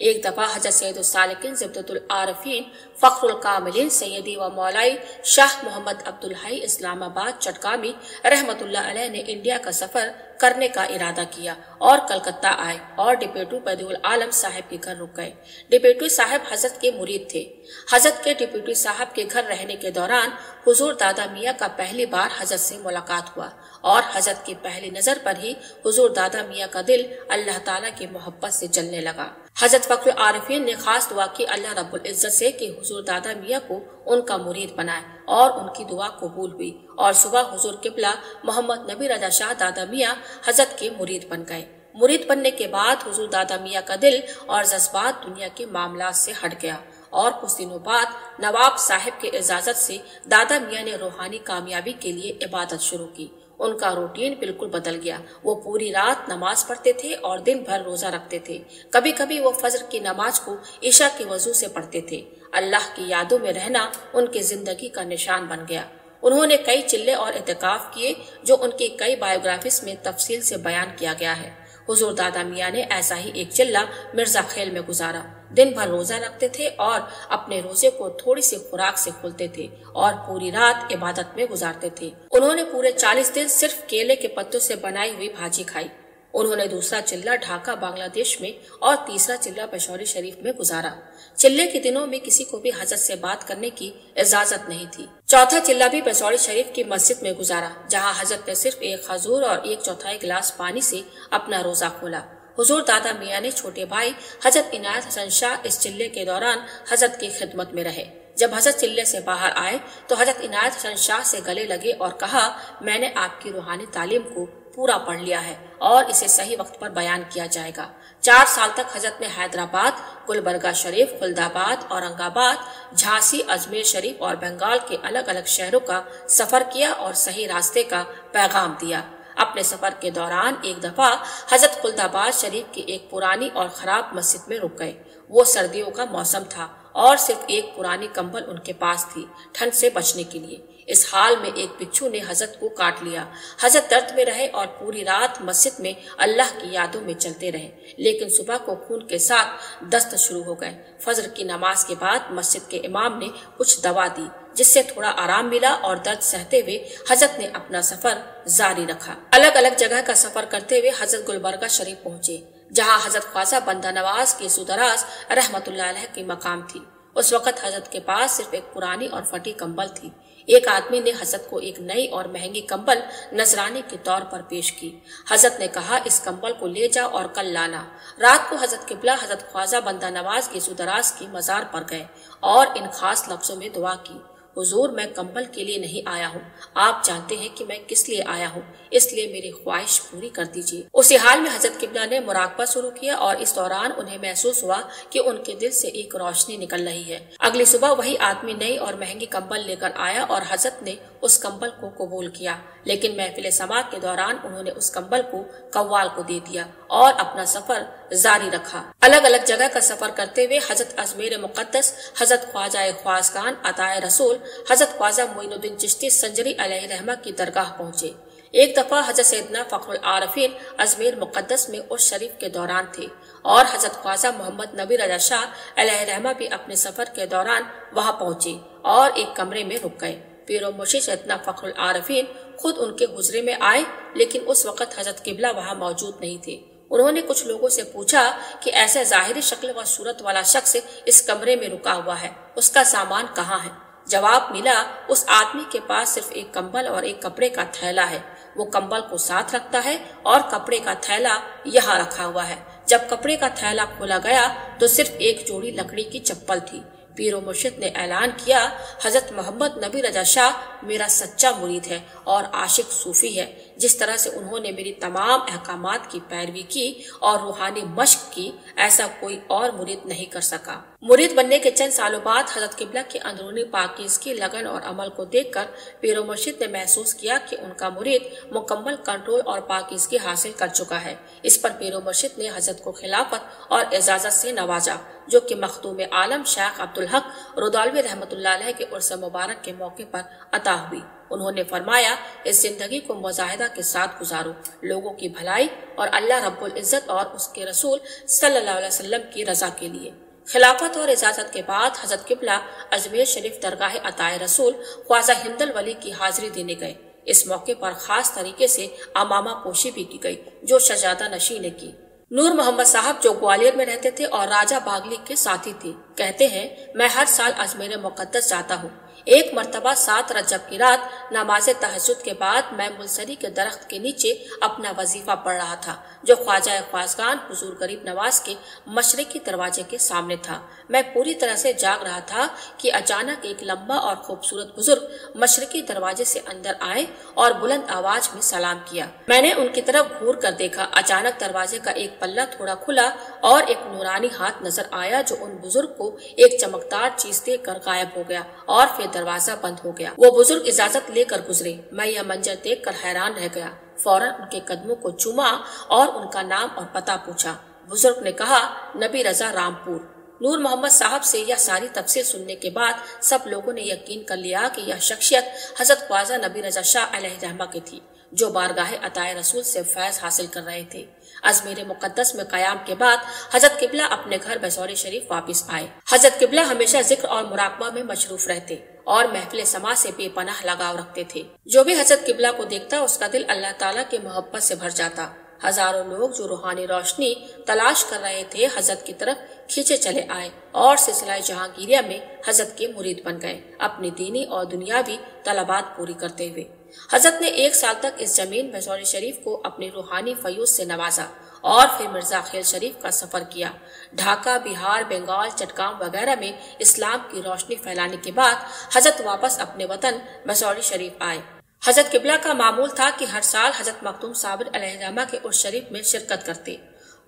ایک دفعہ حضرت سید السالکین زبدۃ العارفین فخر الکاملین سیدی و مولائی شاہ محمد عبدالحی اسلام آباد چٹگامی رحمت اللہ علیہ نے انڈیا کا سفر کرنے کا ارادہ کیا اور کلکتہ آئے اور ڈپیٹو بدیع العالم صاحب کے گھر رک گئے۔ ڈپیٹو صاحب حضرت کے مرید تھے۔ حضرت کے ڈپیٹو صاحب کے گھر رہنے کے دوران حضور دادا میاں کا پہلی بار حضرت سے ملاقات ہوا اور حضرت کی پہلی نظر پر ہی حضور دادا میاں کا دل اللہ تعالیٰ کی محبت سے جلنے لگا۔ حضرت فخر العارفین نے خاص دعا کی اللہ رب العزت سے کہ حضور دادا میاں کو ان کا مرید بنائے، اور ان کی دعا قبول ہوئی اور صبح حضور قبلہ محمد نبی رضا شاہ دادا میاں حضرت کے مرید بن گئے۔ مرید بننے کے بعد حضور دادا میاں کا دل اور جذبات دنیا کے معاملات سے ہٹ گیا، اور کچھ دنوں بعد نواب صاحب کے اجازت سے دادا میاں نے روحانی کامیابی کے لیے عبادت شروع کی۔ ان کا روٹین بالکل بدل گیا۔ وہ پوری رات نماز پڑھتے تھے اور دن بھر روزہ رکھتے تھے۔ کبھی کبھی وہ فجر کی نماز کو عشاء کے وضو سے پڑھتے تھے۔ اللہ کی یادوں میں رہنا ان کی زندگی کا نشان بن گیا۔ انہوں نے کئی چلے اور اعتکاف کیے جو ان کی کئی بایوگرافیز میں تفصیل سے بیان کیا گیا ہے۔ حضور دادا میاں نے ایسا ہی ایک چلہ مرزا خیل میں گزارا۔ دن بھر روزہ رکھتے تھے اور اپنے روزے کو تھوڑی سی خوراک سے کھولتے تھے اور پوری رات عبادت میں گزارتے تھے۔ انہوں نے پورے 40 دن صرف کیلے کے پتوں سے بنائی ہوئی بھاجی کھائی۔ انہوں نے دوسرا چلہ ڈھاکہ بنگلہ دیش میں اور تیسرا چلہ پشوری شریف میں گزارا۔ چلے کے دنوں میں کسی کو بھی حضرت سے بات کرنے کی اجازت نہیں تھی۔ چوتھا چلہ بھی پشوری شریف کی مسجد میں گزارا، جہاں حضرت نے صرف ایک کھجور اور 1/4 گلاس پانی سے اپنا روزہ کھولا۔ حضور دادا میاں نے چھوٹے بھائی حضرت عنایت حسن شاہ اس چلے کے دوران حضرت کی خدمت میں رہے۔ جب حضرت چلے سے باہر آئے تو حضرت عنایت حسن شاہ سے گلے لگے اور کہا، میں نے آپ کی روحانی تعلیم کو پورا پڑھ لیا ہے اور اسے صحیح وقت پر بیان کیا جائے گا۔ 4 سال تک حضرت نے حیدرآباد، گلبرگہ شریف، خلدآباد، اورنگ آباد، جھانسی، اجمیر شریف اور بنگال کے الگ الگ شہروں کا سفر کیا اور صحیح راستے کا پیغام دیا۔ اپنے سفر کے دوران ایک دفعہ حضرت خلدآباد شریف کی ایک پرانی اور خراب مسجد میں رک گئے۔ وہ سردیوں کا موسم تھا اور صرف ایک پرانی کمبل ان کے پاس تھی ٹھنڈ سے بچنے کے لیے۔ اس حال میں ایک بچھو نے حضرت کو کاٹ لیا۔ حضرت درد میں رہے اور پوری رات مسجد میں اللہ کی یادوں میں چلتے رہے، لیکن صبح کو خون کے ساتھ دست شروع ہو گئے۔ فجر کی نماز کے بعد مسجد کے امام نے کچھ دوا دی جس سے تھوڑا آرام ملا، اور درد سہتے ہوئے حضرت نے اپنا سفر جاری رکھا۔ الگ الگ جگہ کا سفر کرتے ہوئے حضرت گلبرگہ شریف پہنچے، جہاں حضرت خواجہ بندہ نواز کی سودراز رحمت اللہ علیہ کی مقام تھی۔ اس وقت حضرت کے پاس صرف ایک پرانی اور پھٹی کمبل تھی۔ ایک آدمی نے حضرت کو ایک نئی اور مہنگی کمبل نذرانے کے طور پر پیش کی۔ حضرت نے کہا، اس کمبل کو لے جاؤ اور کل لانا۔ رات کو حضرت قبلہ حضرت خواجہ بندہ نواز کی سودراز کی مزار پر گئے اور ان خاص لفظوں میں دعا کی، حضور میں کمبل کے لیے نہیں آیا ہوں، آپ جانتے ہیں کہ میں کس لیے آیا ہوں، اس لیے میری خواہش پوری کر دیجیے۔ اسی حال میں حضرت قبلہ نے مراقبہ شروع کیا اور اس دوران انہیں محسوس ہوا کہ ان کے دل سے ایک روشنی نکل رہی ہے۔ اگلی صبح وہی آدمی نئی اور مہنگی کمبل لے کر آیا اور حضرت نے اس کمبل کو قبول کیا، لیکن محفل سماعت کے دوران انہوں نے اس کمبل کو قوال کو دے دیا اور اپنا سفر جاری رکھا۔ الگ الگ جگہ کا سفر کرتے ہوئے حضرت اجمیر مقدس، حضرت خواجہ خواصگان عطائے رسول، حضرت خواجہ معین الدین چشتی سنجری علیہ رحمہ کی درگاہ پہنچے۔ ایک دفعہ حضرت سیدنا فخر العارفین اجمیر مقدس میں عرس شریف کے دوران تھے اور حضرت خواجہ محمد نبی رضا شاہ علیہ رحمہ بھی اپنے سفر کے دوران وہاں پہنچے اور ایک کمرے میں رک گئے۔ پیر و مرشد سیدنا فخر العارفین خود ان کے حجرے میں آئے، لیکن اس وقت حضرت قبلہ وہاں موجود نہیں تھے۔ انہوں نے کچھ لوگوں سے پوچھا کہ ایسا ظاہری شکل و صورت والا شخص اس کمرے میں رکا ہوا ہے، اس کا سامان کہاں ہے؟ جواب ملا، اس آدمی کے پاس صرف ایک کمبل اور ایک کپڑے کا تھیلا ہے، وہ کمبل کو ساتھ رکھتا ہے اور کپڑے کا تھیلا یہاں رکھا ہوا ہے۔ جب کپڑے کا تھیلا کھولا گیا تو صرف ایک جوڑی لکڑی کی چپل تھی۔ پیر و مرشد نے اعلان کیا، حضرت محمد نبی رضا شاہ میرا سچا مرید ہے اور عاشق صوفی ہے۔ جس طرح سے انہوں نے میری تمام احکامات کی پیروی کی اور روحانی مشق کی، ایسا کوئی اور مرید نہیں کر سکا۔ مرید بننے کے چند سالوں بعد حضرت قبلہ کی اندرونی پاکیزگی، لگن اور عمل کو دیکھ کر پیر و مرشد نے محسوس کیا کہ ان کا مرید مکمل کنٹرول اور پاکیزگی حاصل کر چکا ہے۔ اس پر پیر و مرشد نے حضرت کو خلافت اور اعزازت سے نوازا، جو کہ مخدوم عالم شیخ عبدالحق رودالوی رحمۃ اللہ علیہ کے عرس مبارک کے موقع پر عطا ہوئی۔ انہوں نے فرمایا اس زندگی کو مجاہدہ کے ساتھ گزارو، لوگوں کی بھلائی اور اللہ رب العزت اور اس کے رسول صلی اللہ علیہ وسلم کی رضا کے لیے۔ خلافت اور اجازت کے بعد حضرت قبلہ اجمیر شریف درگاہ عطائے رسول خواجہ ہند الولی کی حاضری دینے گئے۔ اس موقع پر خاص طریقے سے امامہ پوشی بھی کی گئی جو شہزادہ نشی نے کی۔ نور محمد صاحب جو گوالیر میں رہتے تھے اور راجہ باغلی کے ساتھی تھے، کہتے ہیں میں ہر سال اجمیر مقدس جاتا ہوں۔ ایک مرتبہ 7 رجب کی رات نماز تہجد کے بعد میں ملسری کے درخت کے نیچے اپنا وظیفہ پڑھ رہا تھا جو خواجہ خواصگان حضور غریب نواز کے مشرقی دروازے کے سامنے تھا۔ میں پوری طرح سے جاگ رہا تھا کہ اچانک ایک لمبا اور خوبصورت بزرگ مشرقی دروازے سے اندر آئے اور بلند آواز میں سلام کیا۔ میں نے ان کی طرف گھور کر دیکھا، اچانک دروازے کا ایک پلہ تھوڑا کھلا اور ایک نورانی ہاتھ نظر آیا جو ان بزرگ کو ایک چمکدار چیز دے کر غائب ہو گیا اور پھر دروازہ بند ہو گیا۔ وہ بزرگ اجازت لے کر گزرے۔ میں یہ منظر دیکھ کر حیران رہ گیا، فوراً ان کے قدموں کو چوما اور ان کا نام اور پتہ پوچھا۔ بزرگ نے کہا نبی رضا رامپور۔ نور محمد صاحب سے یہ ساری تفصیل سننے کے بعد سب لوگوں نے یقین کر لیا کہ یہ شخصیت حضرت خواجہ نبی رضا شاہ علیہ رحمہ کی تھی جو بارگاہ عطائے رسول سے فیض حاصل کر رہے تھے۔ اجمیر مقدس میں قیام کے بعد حضرت قبلہ اپنے گھر بسوری شریف واپس آئے۔ حضرت قبلہ ہمیشہ ذکر اور مراقبہ میں مصروف رہتے اور محفل سما سے بے پناہ لگاؤ رکھتے تھے۔ جو بھی حضرت قبلہ کو دیکھتا اس کا دل اللہ تعالیٰ کی محبت سے بھر جاتا۔ ہزاروں لوگ جو روحانی روشنی تلاش کر رہے تھے حضرت کی طرف کھینچے چلے آئے اور سلسلہ جہانگیریہ میں حضرت کے مرید بن گئے، اپنی دینی اور دنیاوی طلبات پوری کرتے ہوئے۔ حضرت نے 1 سال تک اس زمین بسوری شریف کو اپنی روحانی فیوز سے نوازا اور پھر مرزا خیل شریف کا سفر کیا۔ ڈھاکہ، بہار، بنگال، چٹگام وغیرہ میں اسلام کی روشنی پھیلانے کے بعد حضرت واپس اپنے وطن بسوری شریف آئے۔ حضرت قبلہ کا معمول تھا کہ ہر سال حضرت مختوم صابر علیہ رحمہ کے عرس شریف میں شرکت کرتے۔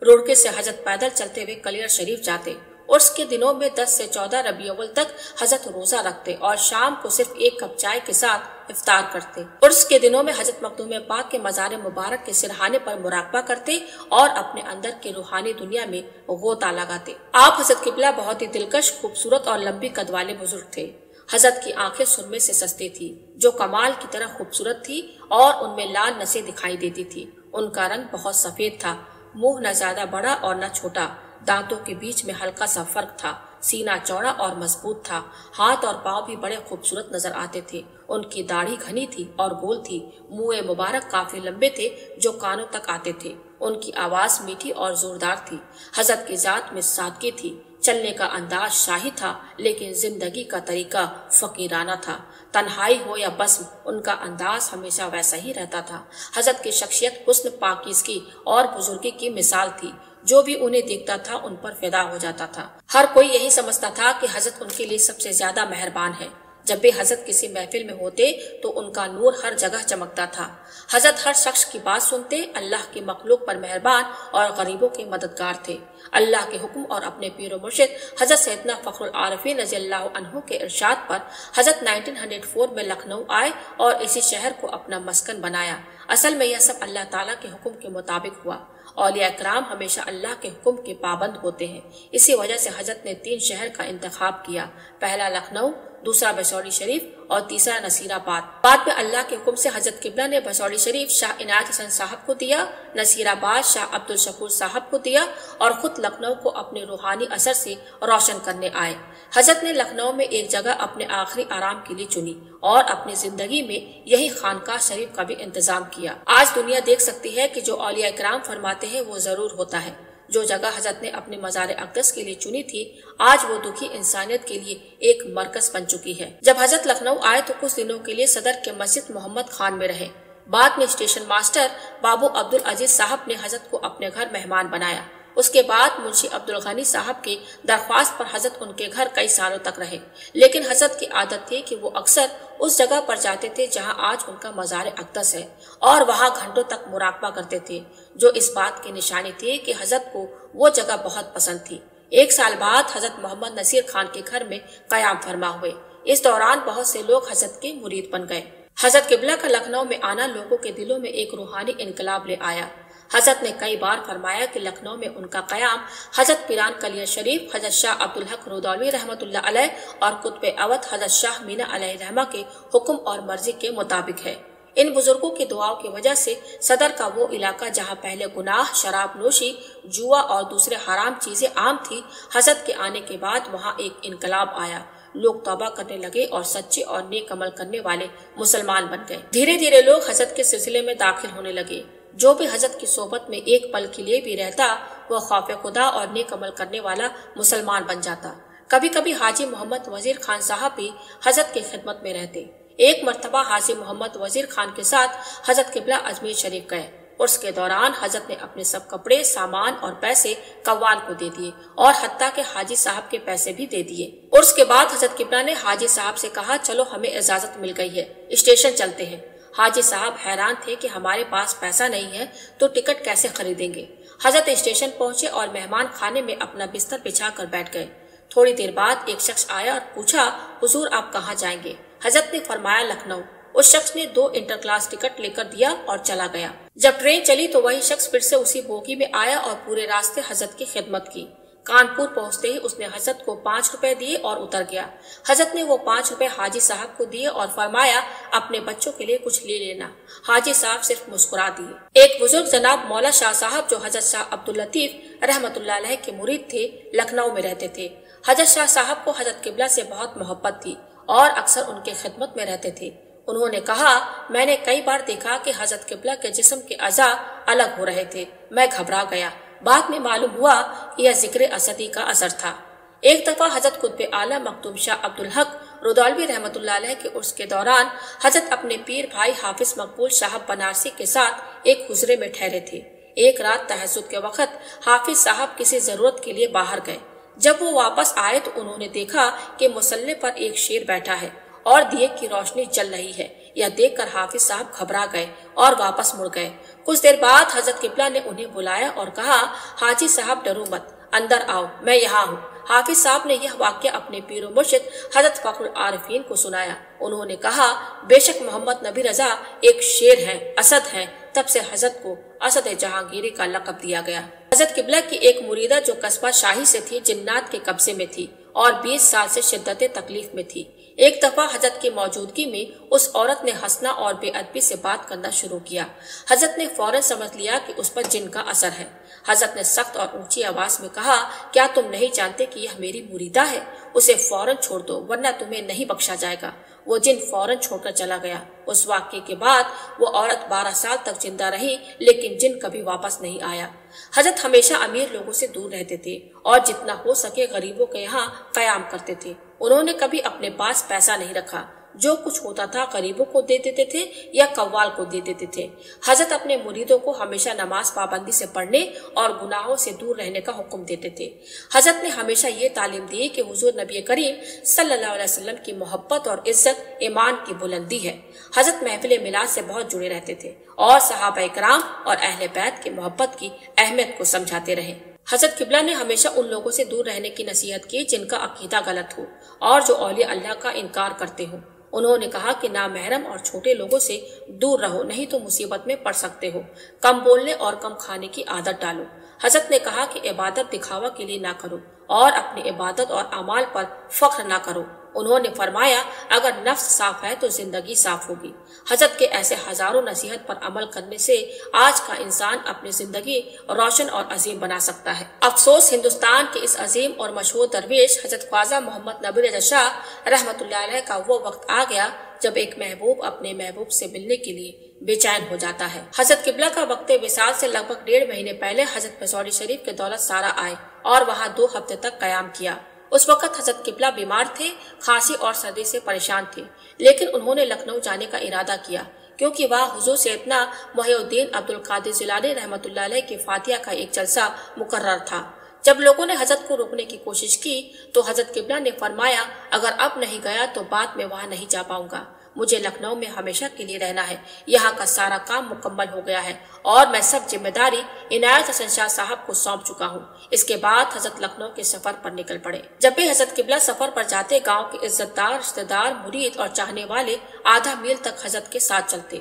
روڑکے سے حضرت پیدل چلتے ہوئے کلیر شریف جاتے۔ عرس کے دنوں میں 10 سے 14 ربیع الاول تک حضرت روزہ رکھتے اور شام کو صرف 1 کپ چائے کے ساتھ افطار کرتے۔ عرس کے دنوں میں حضرت مخدوم پاک کے مزار مبارک کے سرہانے پر مراقبہ کرتے اور اپنے اندر کے روحانی دنیا میں غوطہ لگاتے۔ آپ حضرت قبلہ بہت ہی دلکش، خوبصورت اور لمبی قد والے بزرگ تھے۔ حضرت کی آنکھیں سرمے سے سستی تھی جو کمال کی طرح خوبصورت تھی اور ان میں لال نسیں دکھائی دیتی تھی۔ ان کا رنگ بہت سفید تھا، منہ نہ زیادہ بڑا اور نہ چھوٹا، دانتوں کے بیچ میں ہلکا سا فرق تھا، سینہ چوڑا اور مضبوط تھا، ہاتھ اور پاؤں بھی بڑے خوبصورت نظر آتے تھے۔ ان کی داڑھی گھنی تھی اور گول تھی، منہ مبارک کافی لمبے تھے جو کانوں تک آتے تھے۔ ان کی آواز میٹھی اور زوردار تھی۔ حضرت کی ذات میں سادگی تھی، چلنے کا انداز شاہی تھا لیکن زندگی کا طریقہ فقیرانہ تھا۔ تنہائی ہو یا بزم، ان کا انداز ہمیشہ ویسا ہی رہتا تھا۔ حضرت کی شخصیت حسن، پاکیزگی اور بزرگی کی مثال تھی، جو بھی انہیں دیکھتا تھا ان پر فدا ہو جاتا تھا۔ ہر کوئی یہی سمجھتا تھا کہ حضرت ان کے لیے سب سے زیادہ مہربان ہے۔ جب بھی حضرت کسی محفل میں ہوتے تو ان کا نور ہر جگہ چمکتا تھا۔ حضرت ہر شخص کی بات سنتے، اللہ کی مخلوق پر مہربان اور غریبوں کے مددگار تھے۔ اللہ کے حکم اور اپنے پیر و مرشد حضرت سیدنا فخر العارفین رضی اللہ عنہ کے ارشاد پر حضرت 1904 میں لکھنؤ آئے اور اسی شہر کو اپنا مسکن بنایا۔ اصل میں یہ سب اللہ تعالیٰ کے حکم کے مطابق ہوا۔ اولیاء کرام ہمیشہ اللہ کے حکم کے پابند ہوتے ہیں، اسی وجہ سے حضرت نے 3 شہر کا انتخاب کیا، پہلا لکھنؤ، دوسرا بسوری شریف اور تیسرا نصیر آباد۔ بعد میں اللہ کے حکم سے حضرت قبلہ نے بسوری شریف شاہ عنایت حسن صاحب کو دیا، نصیر آباد شاہ عبد الشکور صاحب کو دیا اور خود لکھنؤ کو اپنے روحانی اثر سے روشن کرنے آئے۔ حضرت نے لکھنؤ میں ایک جگہ اپنے آخری آرام کے لیے چنی اور اپنی زندگی میں یہی خانقاہ شریف کا بھی انتظام کیا۔ آج دنیا دیکھ سکتی ہے کہ جو اولیاء کرام فرماتے ہیں وہ ضرور ہوتا ہے۔ جو جگہ حضرت نے اپنے مزار اقدس کے لیے چنی تھی، آج وہ دکھی انسانیت کے لیے ایک مرکز بن چکی ہے۔ جب حضرت لکھنؤ آئے تو کچھ دنوں کے لیے صدر کے مسجد محمد خان میں رہے۔ بعد میں اسٹیشن ماسٹر بابو عبد العزیز صاحب نے حضرت کو اپنے گھر مہمان بنایا۔ اس کے بعد منشی عبد الغنی صاحب کی درخواست پر حضرت ان کے گھر کئی سالوں تک رہے، لیکن حضرت کی عادت تھی کہ وہ اکثر اس جگہ پر جاتے تھے جہاں آج ان کا مزار اقدس ہے اور وہاں گھنٹوں تک مراقبہ کرتے تھے، جو اس بات کی نشانی تھی کہ حضرت کو وہ جگہ بہت پسند تھی۔ 1 سال بعد حضرت محمد نصیر خان کے گھر میں قیام فرما ہوئے۔ اس دوران بہت سے لوگ حضرت کے مرید بن گئے۔ حضرت قبلہ کا لکھنؤ میں آنا لوگوں کے دلوں میں ایک روحانی انقلاب لے آیا۔ حضرت نے کئی بار فرمایا کہ لکھنؤ میں ان کا قیام حضرت پیران کلیہ شریف حضرت شاہ عبدالحق رودالوی رحمۃ اللہ علیہ اور قطب اودھ حضرت شاہ مینا علیہ رحمہ کے حکم اور مرضی کے مطابق ہے۔ ان بزرگوں کی دعاؤں کی وجہ سے صدر کا وہ علاقہ جہاں پہلے گناہ، شراب نوشی، جوا اور دوسرے حرام چیزیں عام تھی، حضرت کے آنے کے بعد وہاں ایک انقلاب آیا۔ لوگ توبہ کرنے لگے اور سچے اور نیک عمل کرنے والے مسلمان بن گئے۔ دھیرے دھیرے لوگ حضرت کے سلسلے میں داخل ہونے لگے۔ جو بھی حضرت کی صحبت میں ایک پل کے لیے بھی رہتا وہ خوف خدا اور نیک عمل کرنے والا مسلمان بن جاتا۔ کبھی کبھی حاجی محمد وزیر خان صاحب بھی حضرت کی خدمت میں رہتے۔ ایک مرتبہ حاجی محمد وزیر خان کے ساتھ حضرت قبلہ اجمیر شریف گئے۔ عرس کے دوران حضرت نے اپنے سب کپڑے، سامان اور پیسے قوال کو دے دیے اور حتیٰ کہ حاجی صاحب کے پیسے بھی دے دیے۔ عرس کے بعد حضرت قبلہ نے حاجی صاحب سے کہا، چلو ہمیں اجازت مل گئی ہے، اسٹیشن چلتے ہیں۔ حاجی صاحب حیران تھے کہ ہمارے پاس پیسہ نہیں ہے تو ٹکٹ کیسے خریدیں گے۔ حضرت اسٹیشن پہنچے اور مہمان خانے میں اپنا بستر بچھا کر بیٹھ گئے۔ تھوڑی دیر بعد ایک شخص آیا اور پوچھا، حضور آپ کہاں جائیں گے؟ حضرت نے فرمایا، لکھنؤ۔ اس شخص نے 2 انٹر کلاس ٹکٹ لے کر دیا اور چلا گیا۔ جب ٹرین چلی تو وہی شخص پھر سے اسی بوگی میں آیا اور پورے راستے حضرت کی خدمت کی۔ کانپور پہنچتے ہی اس نے حضرت کو 5 روپے دیے اور اتر گیا۔ حضرت نے وہ 5 روپے حاجی صاحب کو دیے اور فرمایا، اپنے بچوں کے لیے کچھ لے لینا۔ حاجی صاحب صرف مسکرا دیے۔ ایک بزرگ جناب مولا شاہ صاحب جو حضرت شاہ عبداللطیف رحمۃ اللہ علیہ کے مرید تھے، لکھنؤ میں رہتے تھے۔ حضرت شاہ صاحب کو حضرت قبلہ سے بہت محبت تھی اور اکثر ان کے خدمت میں رہتے تھے۔ انہوں نے کہا، میں نے کئی بار دیکھا کہ حضرت قبلہ کے جسم کے اعضاء الگ ہو رہے تھے، میں گھبرا گیا۔ بعد میں معلوم ہوا یہ ذکر اسدی کا اثر تھا۔ ایک دفعہ حضرت قطب اعلیٰ مخدوم شاہ عبدالحق رودالوی رحمۃ اللہ علیہ کے عرس کے دوران حضرت اپنے پیر بھائی حافظ مقبول صاحب بنارسی کے ساتھ ایک حجرے میں ٹھہرے تھے۔ ایک رات تہجد کے وقت حافظ صاحب کسی ضرورت کے لیے باہر گئے۔ جب وہ واپس آئے تو انہوں نے دیکھا کہ مصلی پر ایک شیر بیٹھا ہے اور دیے کی روشنی چل رہی ہے۔ یہ دیکھ کر حافظ صاحب گھبرا گئے اور واپس مڑ گئے۔ کچھ دیر بعد حضرت قبلہ نے انہیں بلایا اور کہا، حاجی صاحب ڈرو مت، اندر آؤ، میں یہاں ہوں۔ حافظ صاحب نے یہ واقعہ اپنے پیر و مرشد حضرت فخر العارفین کو سنایا۔ انہوں نے کہا، بے شک محمد نبی رضا ایک شیر ہے، اسد ہے۔ تب سے حضرت کو اسد جہانگیری کا لقب دیا گیا۔ حضرت قبلہ کی ایک مریدہ جو قصبہ شاہی سے تھی، جنات کے قبضے میں تھی اور 20 سال سے شدت تکلیف میں تھی۔ ایک دفعہ حضرت کی موجودگی میں اس عورت نے ہنسنا اور بے ادبی سے بات کرنا شروع کیا۔ حضرت نے فوراً سمجھ لیا کہ اس پر جن کا اثر ہے۔ حضرت نے سخت اور اونچی آواز میں کہا، کیا تم نہیں جانتے کہ یہ میری مریدہ ہے؟ اسے فوراً چھوڑ دو ورنہ تمہیں نہیں بخشا جائے گا۔ وہ جن فوراً چھوڑ کر چلا گیا۔ اس واقعے کے بعد وہ عورت 12 سال تک زندہ رہی لیکن جن کبھی واپس نہیں آیا۔ حضرت ہمیشہ امیر لوگوں سے دور رہتے تھے اور جتنا ہو سکے غریبوں کے یہاں قیام کرتے تھے۔ انہوں نے کبھی اپنے پاس پیسہ نہیں رکھا۔ جو کچھ ہوتا تھا غریبوں کو دے دیتے تھے یا قوال کو دے دیتے تھے۔ حضرت اپنے مریدوں کو ہمیشہ نماز پابندی سے پڑھنے اور گناہوں سے دور رہنے کا حکم دیتے تھے۔ حضرت نے ہمیشہ یہ تعلیم دی کہ حضور نبی کریم صلی اللہ علیہ وسلم کی محبت اور عزت ایمان کی بلندی ہے۔ حضرت محفل میلاد سے بہت جڑے رہتے تھے اور صحابہ کرام اور اہل بیت کی محبت کی اہمیت کو سمجھاتے رہے۔ حضرت قبلہ نے ہمیشہ ان لوگوں سے دور رہنے کی نصیحت کی جن کا عقیدہ غلط ہو اور جو اولیاء اللہ کا انکار کرتے ہوں۔ انہوں نے کہا کہ نامحرم اور چھوٹے لوگوں سے دور رہو، نہیں تو مصیبت میں پڑ سکتے ہو۔ کم بولنے اور کم کھانے کی عادت ڈالو۔ حضرت نے کہا کہ عبادت دکھاوا کے لیے نہ کرو اور اپنی عبادت اور اعمال پر فخر نہ کرو۔ انہوں نے فرمایا، اگر نفس صاف ہے تو زندگی صاف ہوگی۔ حضرت کے ایسے ہزاروں نصیحت پر عمل کرنے سے آج کا انسان اپنی زندگی روشن اور عظیم بنا سکتا ہے۔ افسوس ہندوستان کے اس عظیم اور مشہور درویش حضرت خواجہ محمد نبی رضا شاہ رحمۃ اللہ علیہ کا وہ وقت آ گیا جب ایک محبوب اپنے محبوب سے ملنے کے لیے بے چین ہو جاتا ہے۔ حضرت قبلہ کا وقت وصال سے لگ بھگ 1.5 مہینے پہلے حضرت پسوری شریف کے دولت سارا آئے اور وہاں 2 ہفتے تک قیام کیا۔ اس وقت حضرت قبلہ بیمار تھے، کھانسی اور سردی سے پریشان تھے، لیکن انہوں نے لکھنؤ جانے کا ارادہ کیا کیونکہ وہاں حضور سیدنا محی الدین عبد القادر جیلانی رحمۃ اللہ علیہ کی فاتحہ کا ایک جلسہ مقرر تھا۔ جب لوگوں نے حضرت کو روکنے کی کوشش کی تو حضرت قبلہ نے فرمایا، اگر اب نہیں گیا تو بعد میں وہاں نہیں جا پاؤں گا۔ مجھے لکھنؤ میں ہمیشہ کے لیے رہنا ہے، یہاں کا سارا کام مکمل ہو گیا ہے اور میں سب ذمہ داری عنایت حسن شاہ صاحب کو سونپ چکا ہوں۔ اس کے بعد حضرت لکھنؤ کے سفر پر نکل پڑے۔ جب بھی حضرت قبلہ سفر پر جاتے، گاؤں کے عزت دار، رشتہ دار، مرید اور چاہنے والے آدھا میل تک حضرت کے ساتھ چلتے،